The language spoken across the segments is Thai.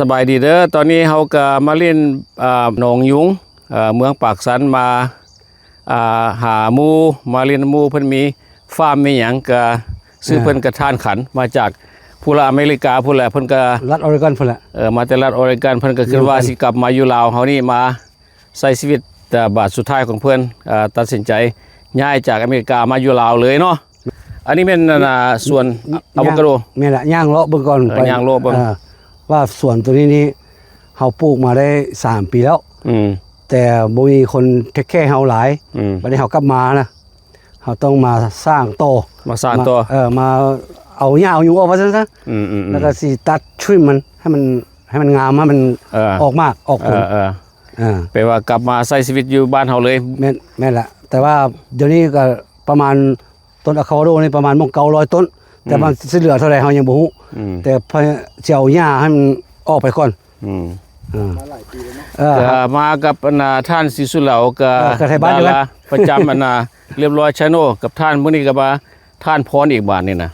สบายดีเด้อตอนนี้เขาก็มาเล่นหนองยุงเมืองปากสันมาหาหมูมาเล่นหมูเพิ่นมีฟาร์มมีหยังก็ซื้อเพิ่นกระทานขันมาจากผู้ละอเมริกาผู้ละเพิ่นก็รัฐออริกอนพุ่นละมาแต่รัฐออริกอนเพิ่นก็คิดว่าสิกลับมาอยู่ลาวเฮานี่มาใช้ชีวิตแต่บาทสุดท้ายของเพิ่นตัดสินใจย้ายจากอเมริกามาอยู่ลาวเลยเนาะอันนี้เป็นส่วนอะโวคาโดแม่นละย่างเลาะเบิ่งก่อนไปย่างเลาะเบิ่งว่าสวนตัวนี้เฮาปลูกมาได้3ปีแล้วแต่บ่มีคนเทคแคร์เฮาหลายบัดนี้เฮากลับมานะเฮาต้องมาสร้างโตมาสร้างโตมาเอาหญ้าเอายุงออกว่าซั่นซะแล้วก็สิตัดทริมมันให้มันงามให้มันออกมากออกผลแปลว่ากลับมาใช้ชีวิตอยู่บ้านเฮาเลยแม่นละแต่ว่าเดี๋ยวนี้ก็ประมาณต้นอะโวคาโดนี่ประมาณ900ต้นแต่มันสิเหลือเท่าไหร่เฮายังบ่ฮู้แต่พอสิเอาหญ้าให้มันออกไปก่อนมาหลายปีแล้วเนาะมากับท่านศรีสุเหลากับไทยบ้านอยู่กันประจำเรียบร้อยชาโนกับท่านมื้อนี้ก็มาท่านพรอีกบาทนี่นะ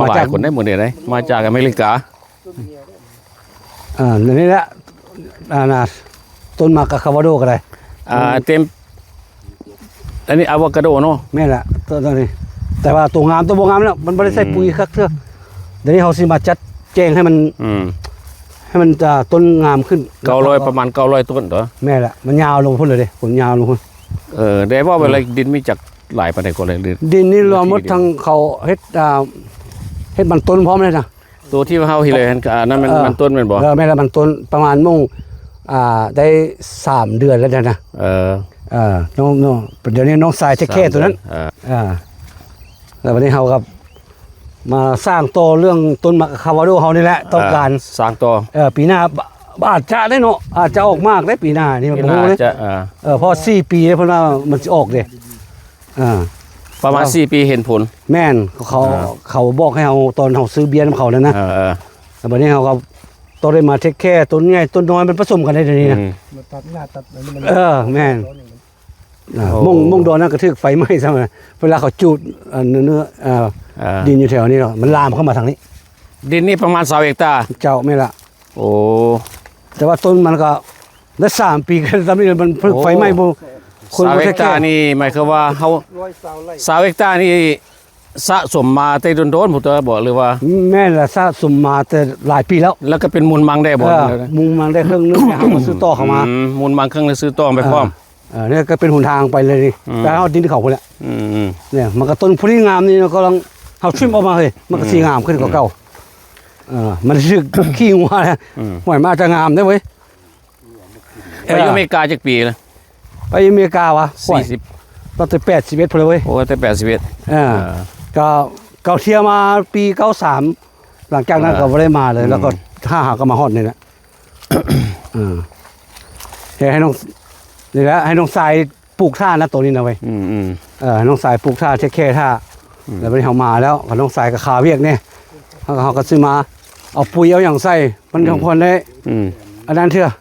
มาจากคนได้หมดเลยมาจากอเมริกานี่แหละต้นมะอะโวคาโดก็ได้เต็มอันนี้อะโวคาโดเนาะแม่นละต้นนี้แต่ว่าตัวงามตัวบ่งามแล้วมันบ่ได้ใส่ปุ๋ยคักเด้อเดี๋ยวนี้เฮาสิมาจัดแจงให้มันจะต้นงามขึ้น900ประมาณ900ต้นเหรอแม่ละมันยาวลงพุ่นเลยเด้ผลยาวลงพุ่นได้ว่าเวลาดินมีจากหลายปานใดก็เลยดินนี่รวมหมดทั้งเขาเฮ็ดมันต้นพร้อมเลยนะตัวที่เฮาเห็นเลยนั่นมันต้นแม่นบ่แม่ละมันต้นประมาณมุ่งได้3เดือนแล้วนะน้องเดี๋ยวนี้น้องสายเทคแคร์ตัวนั้นแล้ววันนี้เฮากับมาสร้างโตเรื่องต้นมะอะโวคาโดเฮานี่แหละต้องการสร้างโตปีหน้าอาจจะได้เนาะอาจจะออกมากได้ปีหน้านี่มันบ่รู้เลยพอ4ปีเพิ่นว่ามันสิออกเด้ประมาณ4ปีเห็นผลแม่นเขาบอกให้เฮาตอนเฮาซื้อเบียร์นำเขาแล้วนะแต่บัดนี้เฮาก็ต้องได้มาเทคแคร์ต้นใหญ่ต้นน้อยมันผสมกันได้เดี๋ยวนี้นะมาตัดหน้าตัดมันแม่นมุ่งโดนนั่นกระทึกไฟไหม้ซะมั้ยเวลาเขาจูดเนื้อดินอยู่แถวนี้เนาะมันลามเข้ามาทางนี้ดินนี่ประมาณ20 เฮกตาร์เจ้าไม่ละโอ้แต่ว่าต้นมันก็ได้3ปีกันตอนนี้มันไฟไหม้บ่คน20 เฮกตาร์นี่หมายความว่าเฮา20 เฮกตาร์นี่สะสมมาแต่โดนๆพุ่นตัวบ่หรือว่าแม่ละสะสมมาแต่หลายปีแล้วก็เป็นมูลมังได้บ่มูลมังได้ครึ่งนึงเฮามาซื้อต่อเข้ามามูลมังครึ่งนึงซื้อต่อไปพร้อมนี่ก็เป็นหนทางไปเลยนี่แต่เอาดินเขาพุ่นแหละเนี่ยมันก็ต้นพุ่นงามนี่ก็ลังเฮาชิมออกมาเฮ้ยมันก็สีงามขึ้นกว่าเก่ามันชื่อขี้งัวนะหวยมาจะงามได้เว้ยไปอเมริกาจักปีเลยไปอเมริกาวะ40ตั้งแต่81พุ่นเลยเว้ยโอ้แต่81ก็เที่ยวมาปี93หลังจากนั้นก็บ่ได้มาเลยแล้วก็ถ้าหาก็มาฮอดนี่แหละให้น้องนี่แหละให้น้องสายปลูกท่านะตัวนี้นะเว้ยน้องสายปลูกท่าเทคแคร์ท่าแล้ววันนี้เฮามาแล้วกับน้องสายกับขาเวียกเนี่ยเฮาก็ซื้อมาเอาปุ๋ยเอาอย่างใส่มันของคนได้อันนั้นเถอะ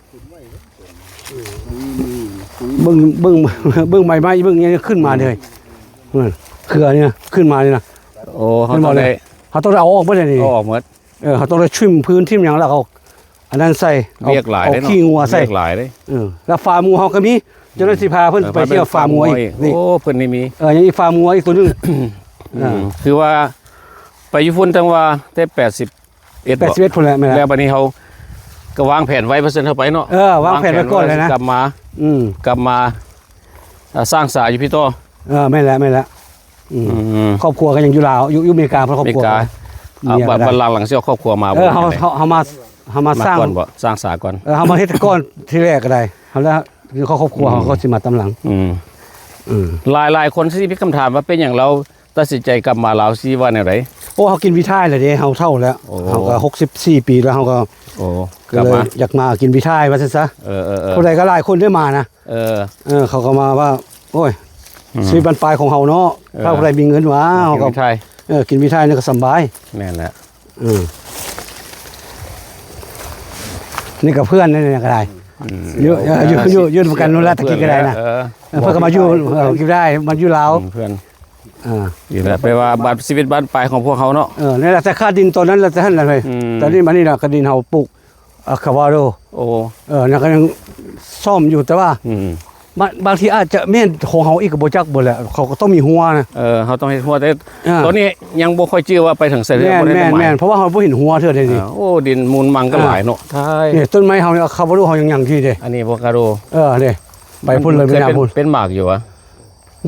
เบิ่งใบไม้เบิ่งนี้ขึ้นมาเลยเครือนี่นะขึ้นมานี่นะโอ้เขาต้องได้เอาออกบ่ได้นี่ออกหมดเขาต้องได้ชิมพื้นที่อย่างแล้วเอาอันนั้นใส่เรียกหลายได้เนาะขี้งัวใส่เรียกหลายได้แล้วฟาร์มงัวเฮาก็มีเจ้าหน้าที่พาเพิ่นไปเที่ยวฟาร์มงัวอีกโอ้เพิ่นนี่มียังอีฟาร์มงัวอีกตัวนึงคือว่าไปอยู่พุ่นจังว่าได้81พุ่นแหละแล้วบัดนี้เฮาก็วางแผนไว้เพิ่นเข้าไปเนาะวางแผนไว้ก่อนเลยนะกลับมาสร้างสาอยู่พี่โตไม่แล้วครอบครัวก็ยังอยู่ลาวอยู่อเมริกาเพราะครอบครัวบัดหลังเสียครอบครัวมาเฮามาสร้างก่อนบ่สร้างสาก่อนเฮามาเฮ็ดก่อนที่แรกก็ได้เฮาแล้วครอบครัวเฮาก็สิมาตามหลังหลายคนที่มีคำถามว่าเป็นอย่างเราตัดสินใจกลับมาลาวสิว่าแนวไหนโอ้เฮากินวิทายแล้วเด้เฮาเฒ่าแล้วเฮาก็64ปีแล้วเฮาก็กลับมาอยากมากินวิทายว่าซั่นซะผู้ใดก็หลายคนได้มานะเขาก็มาว่าโอ้ยชีวิตบรรปลายของเฮาเนาะถ้าผู้ใดมีเงินว่าเฮาก็กินวิทายนี่ก็สบายแม่นแหละนี่กับเพื่อนนี่ก็ได้ยืนกันนู่นละตะกี้ก็ได้นะเพื่อนก็มาอยู่กินได้มันอยู่ลาวเพื่อนอยู่แล้วแปลว่าบัตรชีวิตบ้านปลายของพวกเขาเนาะนี่แหละแต่ค่าดินตอนนั้นเราจะให้อะไรตอนนี้มานี่เราก็ดินเฮาปลูก อะคาวาโด โอ้ นั่นก็ยังซ่อมอยู่แต่ว่า อืม บางทีอาจจะแม่นของเฮาอีกก็บ่จักบ่แหละเขาก็ต้องมีหัวนะ เขาต้องเฮ็ดหัวแต่ อ่า ตอนนี้ยังบ่ค่อยจื้อว่าไปถึงไสเด้ แม่น บ่ได้ แม่น หมาย แม่นเพราะว่าเฮาบ่เห็นหัวเทื่อเดยวนี้ โอ้ดินมูลมังก็หลายเนาะใช่ นี่ต้นไม้เฮาเนี่ยอะคาวาโดเฮายังที่เด้ อันนี้อะโวคาโด เด้ใบพุ่นเลยไม่น่าพุ่น เป็นหมากอยู่อะ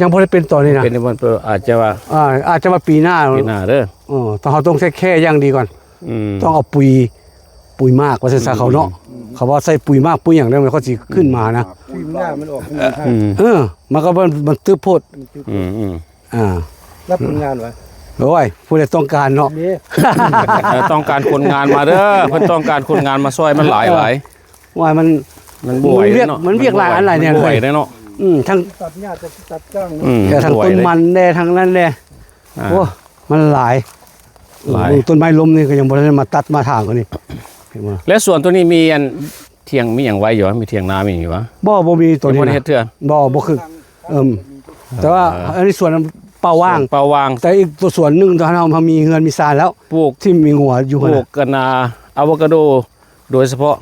ยังบ่ได้เป็นตอนนี้นะ เป็นมันอาจจะว่า อาจจะมาปีหน้า ปีหน้าเด้อ ต้องเขาต้องใช้แค่อย่างดีก่อน อืม ต้องเอาปุ๋ยมากว่าซั่นซะเขาเนาะเขาว่าใส่ปุ๋ยมากปุ๋ยอย่างเดียวมันก็สิขึ้นมานะ ที่หน้ามันออกเป็นท่า มันก็มันตึบโพด อืม รับผลงานไว้ โอ้ยผู้ใดต้องการเนาะ นี่ ต้องการคนงานมาเด้อเพิ่นต้องการคนงานมาช่วยมันหลาย ว่ามัน มันบ่อยเนาะ มันเรียกหลายอันหลายเนี่ย บ่อยเนาะ ทั้ง ตัดหญ้าจะตัดก้าง แต่ทั้งต้นมันแน่ทั้งนั้นแน่โอ้มันหลายต้นไม้ล้มนี่ก็ยังบ่ได้มาตัดมาถางกันนี่เห็นบ่ และส่วนตัวนี้มีอันเถียงมีหยังไว้อยู่วะมีเถียงนามีอยู่วะ บ่มีตัวนี้ บ่ได้เฮ็ดเทื่อ บ่คือแต่ว่าอันนี้ส่วนเป่าว่าง เปล่าวาง แต่อีกตัวส่วนหนึ่งตอนนั้นเรามีเงินมีซานแล้ว ปลูก ที่มีหัวอยู่ ปลูกกันนาอะโวคาโดโดยเฉพาะ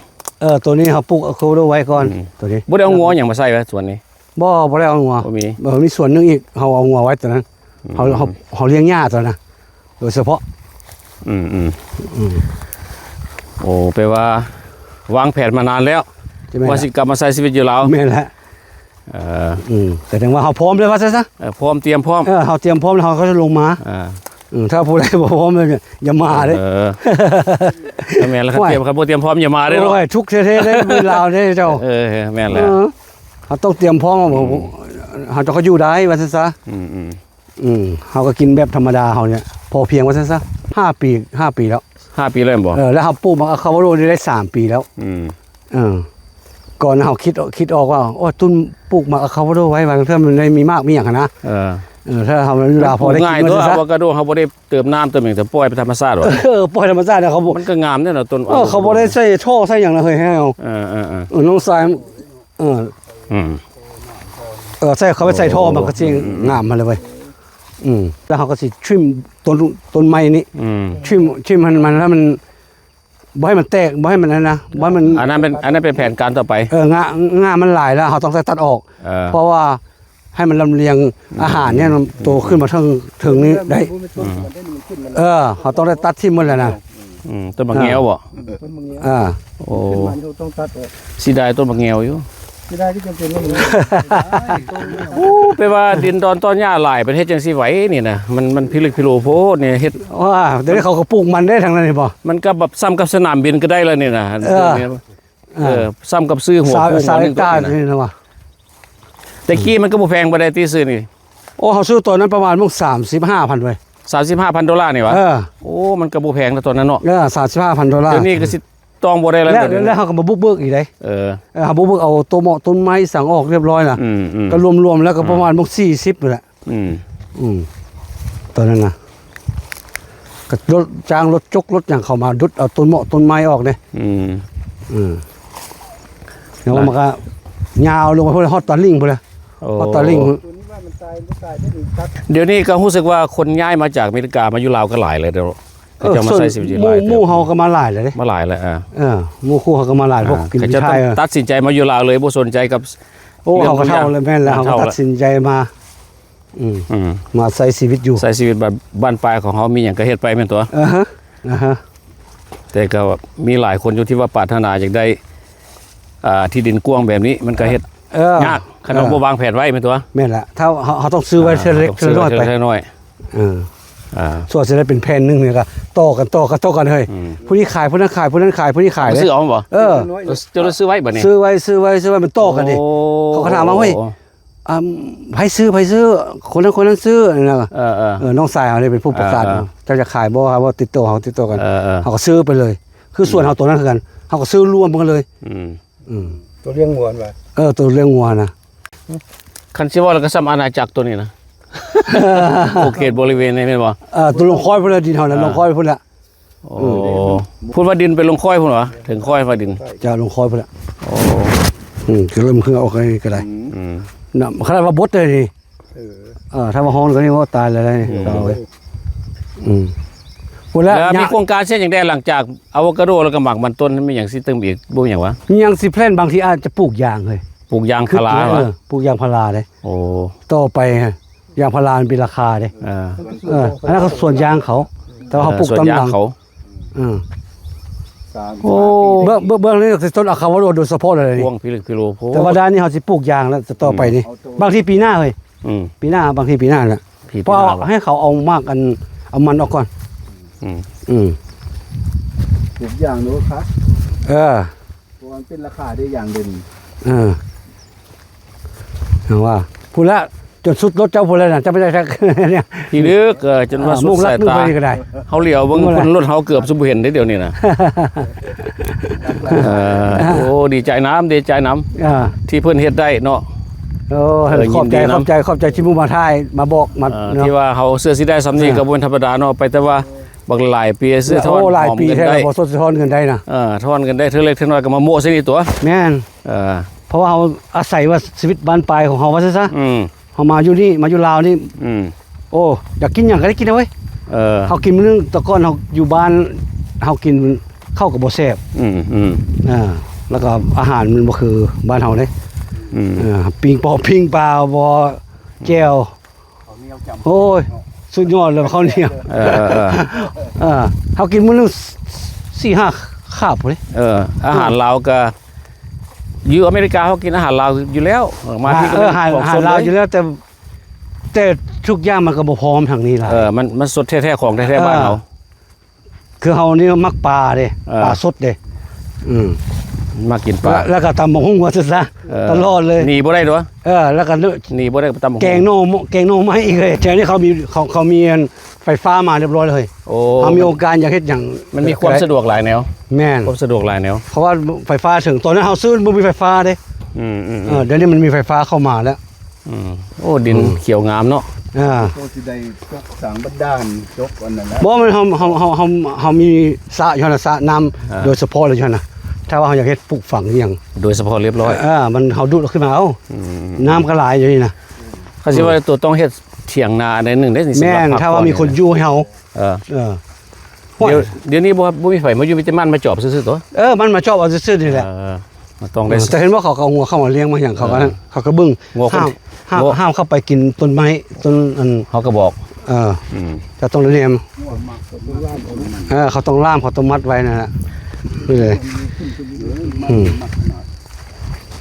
ตัวนี้เขาปลูกเอาเขาไว้ก่อนตัวนี้ บ่ได้เอางัวหยังมาใส่ไว้ส่วนนี้ บ่ได้เอาหัว บ่มี มีส่วนหนึงอีกเขาเอาหัวไว้ตัวนั้นเขาเลี้ยงหญ้าตัวนั้นโดยเฉพาะ อืมโอ้แปลว่าวางแผนมานานแล้ว ใช่ไหม ว่าสิกลับมาใช้ชีวิตอยู่ลาว แม่นแหละแต่ถึงว่าเขาพร้อมเลยว่าซะ พร้อมเตรียมพร้อม เขาเตรียมพร้อมแล้วเขาก็จะลงมา อ่า ถ้าผู้ใดบ่พร้อมเลยอย่ามาเด้ แม่นแล้วครับเตรียมครับบ่เตรียมพร้อมอย่ามาเด้อ โอ้ยทุกเท่ๆได้เวลาได้เจ้า แม่นแล้ว เขาต้องเตรียมพร้อมเขาจะเขาอยู่ได้ว่าซะ เขาก็กินแบบธรรมดาเขาเนี่ยพอเพียงว่าซะ5 ปีแล้ว 5 ปีเลยบ่ แล้วเขาปลูกมาคาวาโรนี่ได้3 ปีแล้วก่อนเขาคิดออกว่าโอ้ต้นปลูกมาคาวาโรไว้บางเทื่อมันได้มีมากมีอย่างนะถ้าทำเวลาพอได้ ง่าย กิน ตัว มัน อะ ซะ โวคาโดเขาบ่ได้เติมน้ำเติมหยังแต่ปล่อยไปธรรมชาติว่ะ ปล่อยธรรมชาตินะเขาบอก มันก็งามเนี่ยเนาะต้น เขาบ่ได้ใส่ท่อใส่อย่างนั้นเฮ้ยให้เอาน้องสายใส่เขาไปใส่ท่อมันก็สิงามมาเลยเว้ยแล้วเขาก็สิชิมต้นไม้นี่ชิมมันแล้วมันบ่ให้มันแตกบ่ให้มันนั่นนะบ่ให้มัน อันนั้นเป็นแผนการต่อไป งามันหลายแล้วเขาต้องตัดออกเพราะว่าให้มันลำเลียงอาหารเนี่ยมันโตขึ้นมาถึงนี้ได้เขาต้องได้ตัดที่หมดแล้วนะ ต้นมะแงวบ่ ต้นมังเงี้ย โอ้ เป็นมันต้องตัดออก สิได้ต้นมะแงวอยู่ ไม่ได้ที่จำเป็นต้องมี โอ้แปลว่าดินดอนต้นหญ้าหลายประเทศจังสิไหวนี่นะมันพิลึกพิโลโพดเนี่ยเฮ็ด ว่าเดี๋ยวนี้เขาก็ปลูกมันได้ทางนั้นนี่บ่ มันก็แบบซ้ำกับสนามบินก็ได้แล้วนี่นะซ้ำกับซื้อหัว สา ห ว นึง กา ก็ นี่นะว่า แต่กี้มันก็บ่แพงบ่ได้ที่ซื้อนี่ โอ้เขาซื้อตัวนั้นประมาณมึง35,000เว้ย $35,000นี่วะโอ้มันก็บ่แพงแล้วตอนนั้นเนาะ $35,000 เดี๋ยวนี้ก็สิต้องบ่ได้แล้ว แล้วเขาก็มาบุกเบิกอีกได้เขาบุกเบิกเอาตัวเหมาะต้นไม้สั่งออกเรียบร้อยน่ะก็รวมๆแล้วก็ประมาณมึง40นั่นแหละตอนนั้นนะก็รถจ้างรถจกรถอย่างเขามาดุดเอาต้นเหมาะต้นไม้ออกเนี่ยแล้วมันก็ยาวลงไปพวกฮอตตาลิงพวกเลยฮอตตาลิง ตัวนี้ว่ามันตายไม่ตายได้หนึ่งตัด เดี๋ยวนี้ก็รู้สึกว่าคนย้ายมาจากอเมริกามาอยู่ลาวก็หลายเลยเดี๋ยวเขาจะมาใช้ชีวิตหลาย หมู่เฮาก็มาหลายเลยเด้ มาหลายแล้วหมู่คู่เขาก็มาหลายพวกกิน เขา พิ จะ ชาย ตัดสินใจมาอยู่ลาวเลยบ่สนใจกับ โอ้เขาก็เท่าเลยแม่นแล้วเขาก็ตัดสินใจมามาใช้ชีวิตอยู่ ใช้ชีวิตแบบบ้านปลายของเขามีอย่างก็เฮ็ดไปแม่นตัวแต่ก็มีหลายคนอยู่ที่ว่าปรารถนาอยากได้ที่ดินกว้างแบบนี้มันก็เฮ็ดยากขนาดบ่วางแผนไว้แม่นตัว แม่นละถ้าเขาต้องซื้อไว้เท่าเล็กเท่าน้อยไป เท่าน้อย ส่วนจะได้เป็นแผ่นนึงเนี่ยก็ต่อกันเฮ้ยผู้นี้ขายผู้นั้นขายผู้นั้นขายผู้นี้ขายเลย ซื้อเอาบ่ จะ จะซื้อไว้บ่นี่ ซื้อไว้มันต่อกันดิเขาก็ถามมาเฮ้ยไผซื้อคนนั้นซื้อนะน้องสายเขาเนี่ยเป็นผู้ประกาศเจ้าจะขายบ่ครับว่าติดต่อกันเขาก็ซื้อไปเลย คือส่วนเขาตัวนั้นคือกันเขาก็ซื้อรวมกันเลย ตัวเลี้ยงวัวไว้ ตัวเรื่องงัวนะ คันสิว่าแล้วก็ซ้ำอาณาจักรตัวนี้นะโอเคบริเวณนี้แม่นบ่ ตัวลงค่อยพุ่นละดินเฮานั้นลงค่อยพุ่นละ โอ้พูดว่าดินไปลงค่อยพุ่นเหรอถึงค่อยว่าดิน จะลงค่อยพุ่นละ โอ้ ก็เริ่มเครื่องออกก็ได้น่ะขนาดว่าบดเลยนี่ถ้าว่าฮ้อนก็นี่ว่าตายแล้วนี่เอาไว้ พุ่นแล้ว แล้วมี ยะ โครงการเช่นอย่างใดหลังจากอะโวคาโดแล้วก็หมักมันต้นมีอย่างสิตึมอีกบ่อย่างวะ ยังสิแพลนบางทีอาจจะปลูกยางเฮ้ย ปลูกยางพารา เอ วะ อปลูกยางพาราเด้ โอ้ ต่อไปยางพารามันเป็นราคาเด้ เออ อันนั้นเขาส่วนยางเขา แต่ว่าเขาปลูก ส่วน ตำ ยาง หลัง เขา อือ 3 โอ้ เบื้องนี้ต้นอะคาวาโดโดยเฉพาะเลย พ นี่ วงพิลึกพิโลโพ แต่ว่าด้านนี้เขาสิปลูกยางแล้วจะต่อไปนี่บางทีปีหน้าเฮ้ย อืม ปีหน้าบางทีปีหน้าน่ะ พี่ เพราะเอาให้เขาเอามากกันเอามันออกก่อน อืม อืม ทุกอย่างเนาะครับ เออ เพราะมันเป็นราคาได้อย่างเด่น เออเอาว่าพูดละจนสุดรถเจ้าพูดแล้วน่ะจะไม่ได้ทัก เนี่ย พี่ลึกจนว่าสุ มุ ด กลั สาก ย นึก ตา ไปนี่ก็ได้ เขาเหลียวเบิ่ง มุกอะไร คนรถเขาเกือบสิบ่เห็นได้เดี๋ยวนี้นะโอ้ดีใจน้ำดีใจน้ำ อ่า ที่เพิ่นเฮ็ดได้เนาะ โอ้ ยินดีนะ ขอบใจที่มุกมาทายมาบอกมา เนาะ ที่ว่าเขาเสื้อสิได้สำนีก็บ่ธรรมดาเนาะไปแต่ว่าบักหลายปีซื้อทอน โอ้หลาย หอม ปี กัน แท้ ได้ บ่สดสะท้อนเงินได้นะ ทอนกันได้เท่าเล็กเท่าน้อยก็มาโม้ซะนี่ตัว แม่น เออ เพราะว่าเขาอาศัยว่าชีวิตบ้านปลายของเขาว่าซะ อืม เขามาอยู่นี่มาอยู่ลาวนี่ อืม โอ้อยากกินหยังก็ได้กินเอาเว้ย เออ เขากินมื้อนึงแต่ก่อนเขาอยู่บ้านเขากินข้าวกับบ่แซ่บ อืม แล้วก็อาหารมันบ่คือบ้านเฮาเด้ อืม ปิ้งปลาบ่แก้ว เขาเหนียวจำ โอ้ยสุดยอดเลยข้าวเหนียว เออ เขากินมื้อนึง4-5 คาบพุ่นเด้ อาหารลาวก็อยู่อเมริกาเขากินอาหารลาวอยู่แล้วมาที่ก็ อาหาร ของสด ลาว เล อย ยู่แล้วแต่ทุกอย่างมันก็บ่พร้อมทางนี้ล่ะ มันสดแท้ๆของแท้ๆบ้านเรา คือเฮานี่มักปลาเด้ เออ ปลาสดเด้อืม มากินปลา แล้วก็ตำบักหุ่งว่าซะตลอดเลย หนีบ่ได้ตัว แล้วก็ หนีบ่ได้ตำบั แกงโน่มาให้อีกเลยแถวนี้เขามีไฟฟ้ามาเรียบร้อยเลย โอ้ เขามีโอกาสอยากเฮ็ดอย่าง มันมีความสะดวกหลายแนว แม่น ความสะดวกหลายแนว เพราะว่าไฟฟ้าถึงตอนนั้นเฮาซื้อบ่มีไฟฟ้าเด้ อืม เดี๋ยวนี้มันมีไฟฟ้าเข้ามาแล้ว โอ้ดินเขียวงามเนาะ โตสิได้จกสังบันดาลจกอันนั้นแหละ บ่มันเฮามีสระอยู่หั่นน่ะสระน้ำโดยเฉพาะเลยอยู่หั่นน่ะถ้าว่าเฮาอยากเฮ็ดปลูกฝังอหย่าง โดยเฉพาะเรียบร้อย มันเฮาดูดขึ้นมาเอาน้ำก็หลายอยู่นี่นะ เขาสิว่าตัวต้องเฮ็ดเถียงนาในหนึ่งได้สิ แม่นถ้าว่ามีคนอยู่ให้เฮา เออ เออห้วย เดี๋ยวนี้บ่มีไฟมาอยู่มีแต่มันมาจอบซื่อๆตัว มันมาชอบเอาซื่อๆนี่แหละ มันต้องได้ แต่เห็นว่าเขาก็เอางัวเข้ามาเลี้ยงมาอย่างเขาก็บึ้ง งัวคน ห้ามเข้าไปกินต้นไม้ต้นอัน เขาก็บอก จะต้องเรียม หัวหมักกับตัวล่ามเอามัน เขาต้องล่ามเขาต้องมัดไว้นั่นแหละนี่เลย อืม หมักขนาด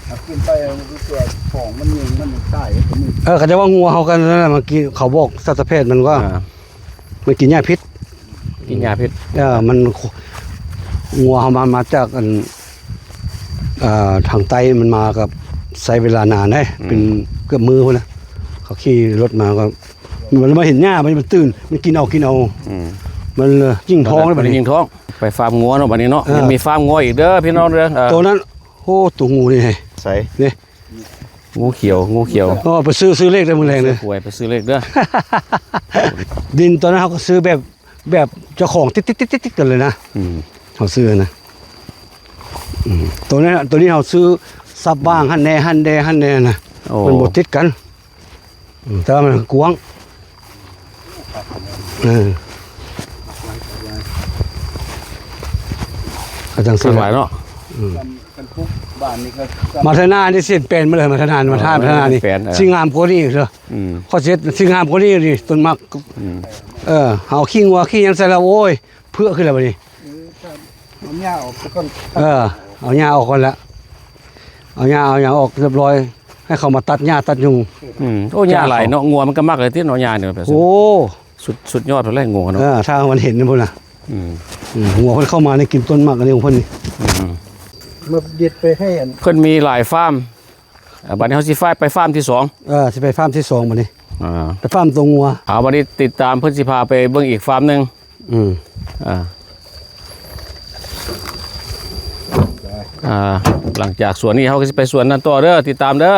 ถ้ากินไปมันก็ตัวของมันยิงมันตายก็มี เขาจะว่างัวเขากันนั่นแหละเมื่อกี้เขาบอกสัตวแพทย์มันว่า อ่า มันกินหญ้าพิษ กินยาพิษ มันงัวเขามาจากอันทางไตมันมากับใช้เวลานานได้เป็นเกือบมือพุ่นนะเขาขี่รถมาก็มันมาเห็นหญ้ามันตื่นมันกินเอา มันยิ่งท้องเลยแบบนี้ ยิงท้องไปฟาร์มงัวเนาะบัดนี้เนาะ เออ ยังมีฟาร์มงัวอีกเด้อพี่น้องเด้อ ตัวนั้นโอ้ตัวงูนี่ไง ใส่ นี่ งูเขียว ก็ไปซื้อเลขได้มึงแรงเลย หวยไปซื้อเลขเด้อ ดินตอนนั้นเขาก็ซื้อแบบเจ้าของติดกันเลยนะเขาซื้อนะตัวนี้เขาซื้อซับบ้างหันแน่นะ โอ้ มันบดติดกันแต่ว่ามันกว้างก็จัง ส ซื้อ หลายเนาะ กันปุ๊บบ้านนี่ก็ มาทนานี่เส้นเป็นมาเลยมาทนานี่ เป็น สิ่งงามกว่านี้เหรอ อืม ข้อเสียสิ่งงามกว่านี้ดิต้นมักเอาขี้งัวขี้หยังใส่แล้วโอ้ยเพื่อขึ้นแล้วบัดนี้ มันยาวออกไปก่อน เอาหญ้าออกก่อนละเอาหญ้าออกเรียบร้อย ให้เขามาตัดหญ้าตัดยุง โอ้ยาหลายเนาะงัวมันก็มักเลยที่เนาะยาเนี่ยแบบ โอ้ สุดยอดเลยงัวเนาะ ถ้ามันเห็นนะพุ่นน่ะหัวเพิ่นเข้ามาในกินต้นมักอันนี้ของเพิ่นนี่ มาเด็ดไปให้อัน เพิ่นมีหลายฟาร์มบัดนี้เฮาสิไปฟาร์มที่2 สิไปฟาร์มที่2บัดนี้ อ่า ไปฟาร์มตัวงัว บัดนี้ติดตามเพิ่นสิพาไปเบิ่งอีกฟาร์มหนึง หลังจากสวนนี้เขาก็จะไปสวนนั้นต่อเด้อติดตามเด้อ